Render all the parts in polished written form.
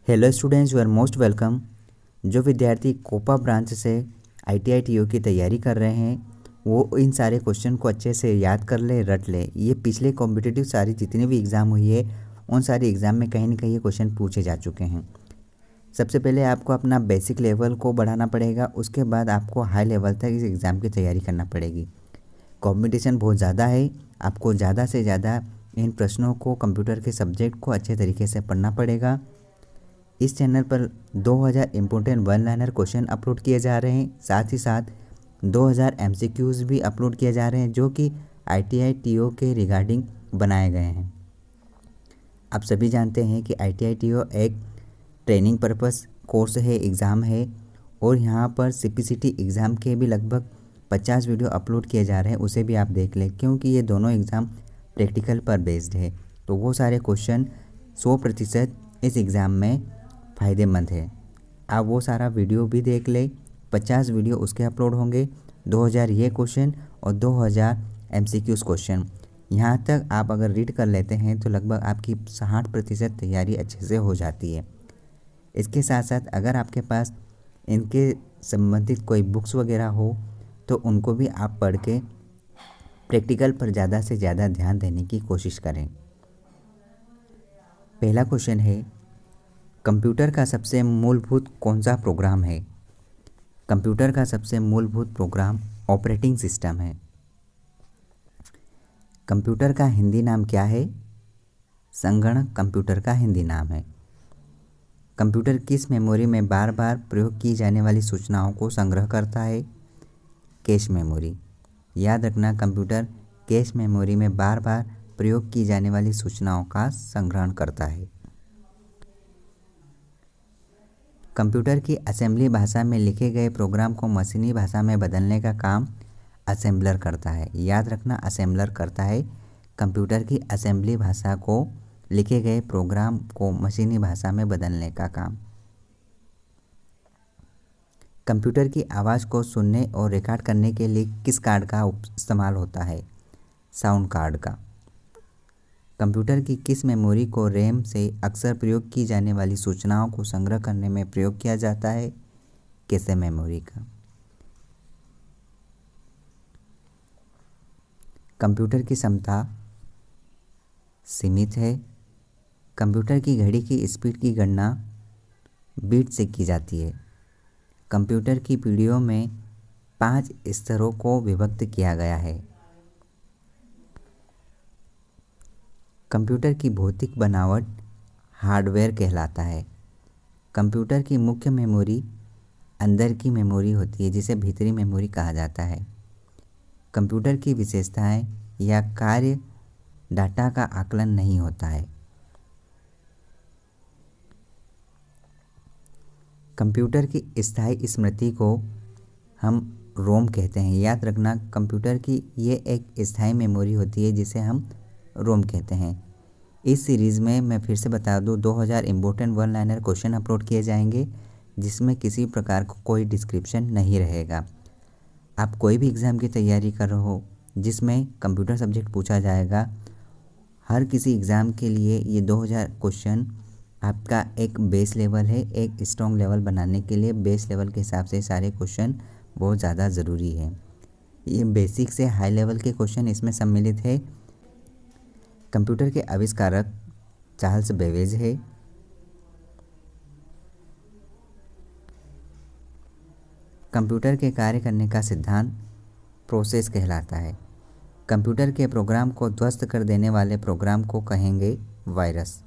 Hello students, you are most welcome. जो विद्यार्थी COPA branch से ITI TO की तैयारी कर रहे हैं वो इन सारे क्वेश्चन को अच्छे से याद कर ले, रट ले। ये पिछले कॉम्पिटिटिव सारी जितनी भी एग्ज़ाम हुई है उन सारे एग्ज़ाम में कहीं ना कहीं ये क्वेश्चन पूछे जा चुके हैं। सबसे पहले आपको अपना बेसिक लेवल को बढ़ाना पड़ेगा, उसके बाद आपको हाई लेवल तक इस एग्ज़ाम की तैयारी करना पड़ेगी। कंपटीशन बहुत ज़्यादा है, आपको ज़्यादा से ज़्यादा इन प्रश्नों को, कंप्यूटर के सब्जेक्ट को अच्छे तरीके से पढ़ना पड़ेगा। इस चैनल पर 2000 important one liner question upload किए जा रहे हैं, साथ ही साथ 2000 MCQs भी अपलोड किए जा रहे हैं जो कि ITI TO के रिगार्डिंग बनाए गए हैं। आप सभी जानते हैं कि ITI TO एक ट्रेनिंग पर्पस कोर्स है, एग्ज़ाम है, और यहाँ पर CPCT एग्ज़ाम के भी लगभग 50 वीडियो अपलोड किए जा रहे हैं। उसे भी आप देख लें, क्योंकि ये दोनों एग्ज़ाम प्रैक्टिकल पर बेस्ड है, तो वो सारे क्वेश्चन 100% इस एग्ज़ाम में फ़ायदेमंद है। आप वो सारा वीडियो भी देख ले। 50 वीडियो उसके अपलोड होंगे, 2000 ये क्वेश्चन और 2000 MCQs क्वेश्चन। यहाँ तक आप अगर रीड कर लेते हैं तो लगभग आपकी 60% तैयारी अच्छे से हो जाती है। इसके साथ साथ अगर आपके पास इनके संबंधित कोई बुक्स वगैरह हो तो उनको भी आप पढ़ के प्रैक्टिकल पर ज़्यादा से ज़्यादा ध्यान देने की कोशिश करें। पहला क्वेश्चन है, कंप्यूटर का सबसे मूलभूत कौन सा प्रोग्राम है? कंप्यूटर का सबसे मूलभूत प्रोग्राम ऑपरेटिंग सिस्टम है। कंप्यूटर का हिंदी नाम क्या है? संगणक कंप्यूटर का हिंदी नाम है। कंप्यूटर किस मेमोरी में बार बार प्रयोग की जाने वाली सूचनाओं को संग्रह करता है? Cache memory. याद रखना, कंप्यूटर कैश मेमोरी में बार बार प्रयोग की जाने वाली सूचनाओं का संग्रहण करता है। कंप्यूटर की असेंबली भाषा में लिखे गए प्रोग्राम को मशीनी भाषा में बदलने का काम असेंबलर करता है। याद रखना, असेंबलर करता है कंप्यूटर की असेंबली भाषा को, लिखे गए प्रोग्राम को मशीनी भाषा में बदलने का काम। कंप्यूटर की आवाज़ को सुनने और रिकॉर्ड करने के लिए किस कार्ड का इस्तेमाल होता है? साउंड कार्ड का। कंप्यूटर की किस मेमोरी को रैम से अक्सर प्रयोग की जाने वाली सूचनाओं को संग्रह करने में प्रयोग किया जाता है? कैशे मेमोरी का। कंप्यूटर की क्षमता सीमित है। कंप्यूटर की घड़ी की स्पीड की गणना बीट से की जाती है। कंप्यूटर की पीढ़ियों में 5 स्तरों को विभक्त किया गया है। कंप्यूटर की भौतिक बनावट हार्डवेयर कहलाता है। कंप्यूटर की मुख्य मेमोरी अंदर की मेमोरी होती है, जिसे भीतरी मेमोरी कहा जाता है। कंप्यूटर की विशेषताएं या कार्य डाटा का आकलन नहीं होता है। कंप्यूटर की स्थायी स्मृति को हम रोम कहते हैं। याद रखना, कंप्यूटर की ये एक स्थायी मेमोरी होती है जिसे हम रोम कहते हैं। इस सीरीज़ में मैं फिर से बता दूं, 2000 important one liner question upload किए जाएंगे जिसमें किसी प्रकार का कोई डिस्क्रिप्शन नहीं रहेगा। आप कोई भी एग्ज़ाम की तैयारी कर रहे हो जिसमें कंप्यूटर सब्जेक्ट पूछा जाएगा, हर किसी एग्ज़ाम के लिए ये 2000 क्वेश्चन आपका एक बेस लेवल है। एक स्ट्रॉन्ग लेवल बनाने के लिए बेस लेवल के हिसाब से सारे क्वेश्चन बहुत ज़्यादा ज़रूरी है। ये बेसिक से हाई लेवल के क्वेश्चन इसमें सम्मिलित है। कंप्यूटर के आविष्कारक चार्ल्स बेबेज है। कंप्यूटर के कार्य करने का सिद्धांत प्रोसेस कहलाता है। कंप्यूटर के प्रोग्राम को ध्वस्त कर देने वाले प्रोग्राम को कहेंगे वायरस।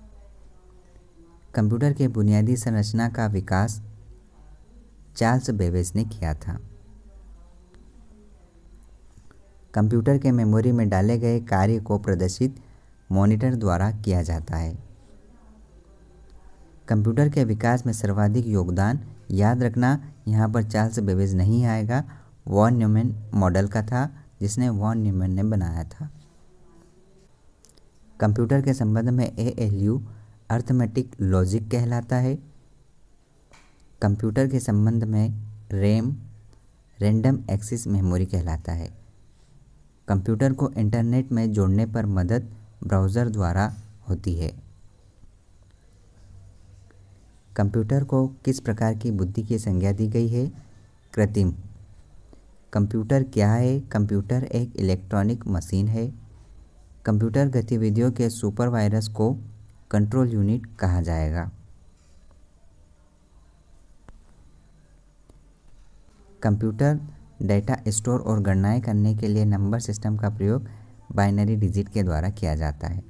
कंप्यूटर के बुनियादी संरचना का विकास चार्ल्स बेबेज ने किया था। कंप्यूटर के मेमोरी में डाले गए कार्य को प्रदर्शित मॉनिटर द्वारा किया जाता है। कंप्यूटर के विकास में सर्वाधिक योगदान, याद रखना यहाँ पर चार्ल्स बेबेज नहीं आएगा, वॉन न्यूमैन मॉडल का था जिसने वॉन न्यूमैन ने बनाया था। कंप्यूटर के संबंध में ALU अर्थमेटिक लॉजिक कहलाता है। कंप्यूटर के संबंध में रैम रैंडम एक्सेस मेमोरी कहलाता है। कंप्यूटर को इंटरनेट में जोड़ने पर मदद ब्राउज़र द्वारा होती है। कंप्यूटर को किस प्रकार की बुद्धि की संज्ञा दी गई है? कृत्रिम। कंप्यूटर क्या है? कंप्यूटर एक इलेक्ट्रॉनिक मशीन है। कंप्यूटर गतिविधियों के सुपरवाइजर को कंट्रोल यूनिट कहा जाएगा। कंप्यूटर डेटा स्टोर और गणनाएं करने के लिए नंबर सिस्टम का प्रयोग बाइनरी डिजिट के द्वारा किया जाता है।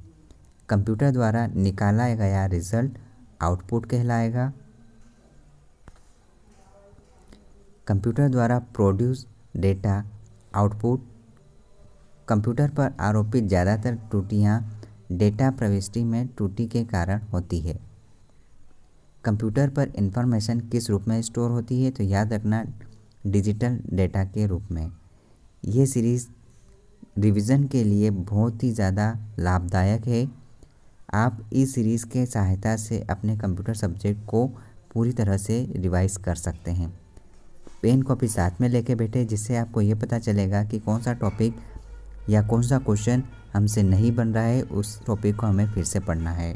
कंप्यूटर द्वारा निकाला गया रिजल्ट आउटपुट कहलाएगा। कंप्यूटर द्वारा प्रोड्यूस डेटा आउटपुट। कंप्यूटर पर आरोपित ज़्यादातर त्रुटियां डेटा प्रविष्टि में त्रुटि के कारण होती है। कंप्यूटर पर इंफॉर्मेशन किस रूप में स्टोर होती है? तो याद रखना डिजिटल डेटा के रूप में। ये सीरीज़ रिवीजन के लिए बहुत ही ज़्यादा लाभदायक है। आप इस सीरीज़ के सहायता से अपने कंप्यूटर सब्जेक्ट को पूरी तरह से रिवाइज कर सकते हैं। पेन कॉपी साथ में लेके बैठे, जिससे आपको ये पता चलेगा कि कौन सा टॉपिक या कौन सा क्वेश्चन हमसे नहीं बन रहा है, उस टॉपिक को हमें फिर से पढ़ना है।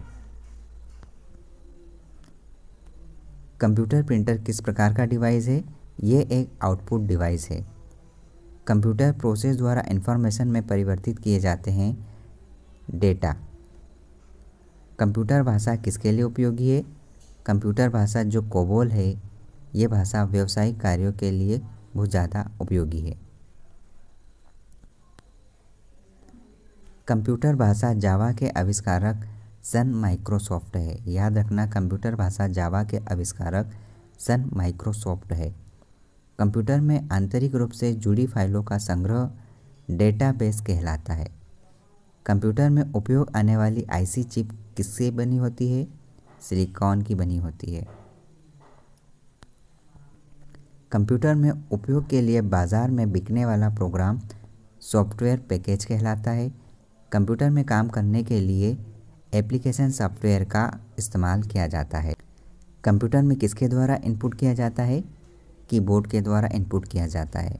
कंप्यूटर प्रिंटर किस प्रकार का डिवाइस है? ये एक आउटपुट डिवाइस है। कंप्यूटर प्रोसेस द्वारा इंफॉर्मेशन में परिवर्तित किए जाते हैं डेटा। कंप्यूटर भाषा किसके लिए उपयोगी है? कंप्यूटर भाषा जो कोबोल है, ये भाषा व्यावसायिक कार्यों के लिए बहुत ज़्यादा उपयोगी है। कंप्यूटर भाषा जावा के आविष्कारक सन माइक्रोसॉफ्ट है। याद रखना, कंप्यूटर भाषा जावा के आविष्कारक सन माइक्रोसॉफ्ट है। कंप्यूटर में आंतरिक रूप से जुड़ी फाइलों का संग्रह डेटाबेस कहलाता है। कंप्यूटर में उपयोग आने वाली आईसी चिप किससे बनी होती है? सिलिकॉन की बनी होती है। कंप्यूटर में उपयोग के लिए बाजार में बिकने वाला प्रोग्राम सॉफ्टवेयर पैकेज कहलाता है। कंप्यूटर में काम करने के लिए एप्लीकेशन सॉफ्टवेयर का इस्तेमाल किया जाता है। कंप्यूटर में किसके द्वारा इनपुट किया जाता है? कीबोर्ड के द्वारा इनपुट किया जाता है।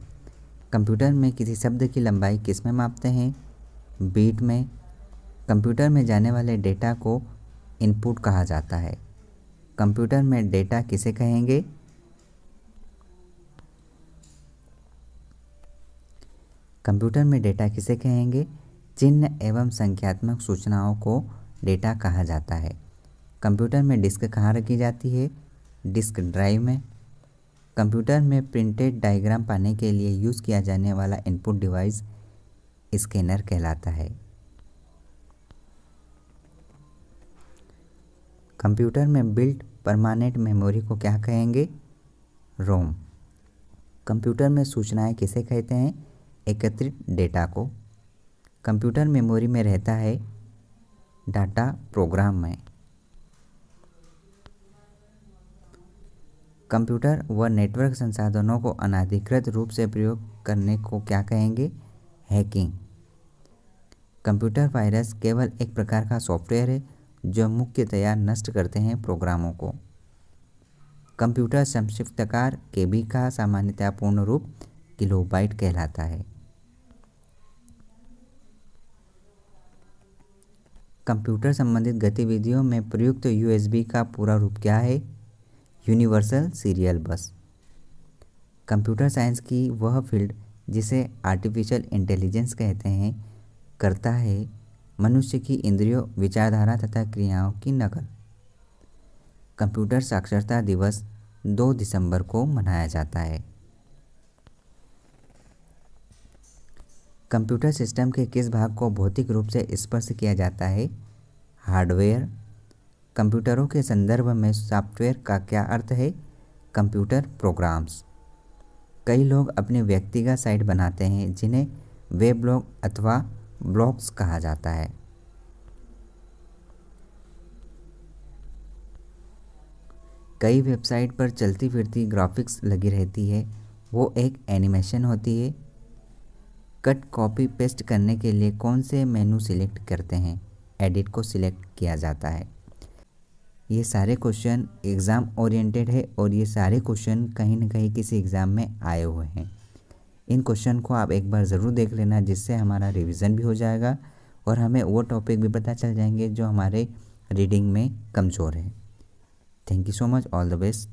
कंप्यूटर में किसी शब्द की लंबाई किस में मापते हैं? बीट में। कंप्यूटर में जाने वाले डेटा को इनपुट कहा जाता है। कंप्यूटर में डेटा किसे कहेंगे? कंप्यूटर में डेटा किसे कहेंगे? चिन्ह एवं संख्यात्मक सूचनाओं को डेटा कहा जाता है। कंप्यूटर में डिस्क कहाँ रखी जाती है? डिस्क ड्राइव में। कंप्यूटर में प्रिंटेड डायग्राम पाने के लिए यूज़ किया जाने वाला इनपुट डिवाइस स्कैनर कहलाता है। कंप्यूटर में बिल्ट परमानेंट मेमोरी को क्या कहेंगे? रोम। कंप्यूटर में सूचनाएं किसे कहते हैं? एकत्रित डेटा को। कंप्यूटर मेमोरी में रहता है डाटा प्रोग्राम में। कंप्यूटर व नेटवर्क संसाधनों को अनधिकृत रूप से प्रयोग करने को क्या कहेंगे? हैकिंग। कंप्यूटर वायरस केवल एक प्रकार का सॉफ्टवेयर है जो मुख्यतया नष्ट करते हैं प्रोग्रामों को। कंप्यूटर संक्षिप्तकार केबी का सामान्यतः पूर्ण रूप किलोबाइट कहलाता है। कंप्यूटर संबंधित गतिविधियों में प्रयुक्त यूएसबी का पूरा रूप क्या है? यूनिवर्सल सीरियल बस। कंप्यूटर साइंस की वह फील्ड जिसे आर्टिफिशियल इंटेलिजेंस कहते हैं करता है मनुष्य की इंद्रियों, विचारधारा तथा क्रियाओं की नकल। कंप्यूटर साक्षरता दिवस 2 दिसंबर को मनाया जाता है। कंप्यूटर सिस्टम के किस भाग को भौतिक रूप से स्पर्श किया जाता है? हार्डवेयर। कंप्यूटरों के संदर्भ में सॉफ्टवेयर का क्या अर्थ है? Computer programs. कई लोग अपने व्यक्तिगत साइट बनाते हैं जिन्हें वेब ब्लॉग अथवा ब्लॉग्स कहा जाता है। कई वेबसाइट पर चलती फिरती ग्राफिक्स लगी रहती है, वो एक एनिमेशन होती है। कट कॉपी पेस्ट करने के लिए कौन से मेनू सिलेक्ट करते हैं? एडिट को सिलेक्ट किया जाता है। ये सारे क्वेश्चन एग्ज़ाम ओरिएंटेड है और ये सारे क्वेश्चन कहीं ना कहीं किसी एग्ज़ाम में आए हुए हैं। इन क्वेश्चन को आप एक बार ज़रूर देख लेना, जिससे हमारा रिवीजन भी हो जाएगा और हमें वो टॉपिक भी पता चल जाएंगे जो हमारे रीडिंग में कमज़ोर है। Thank you so much, all the best.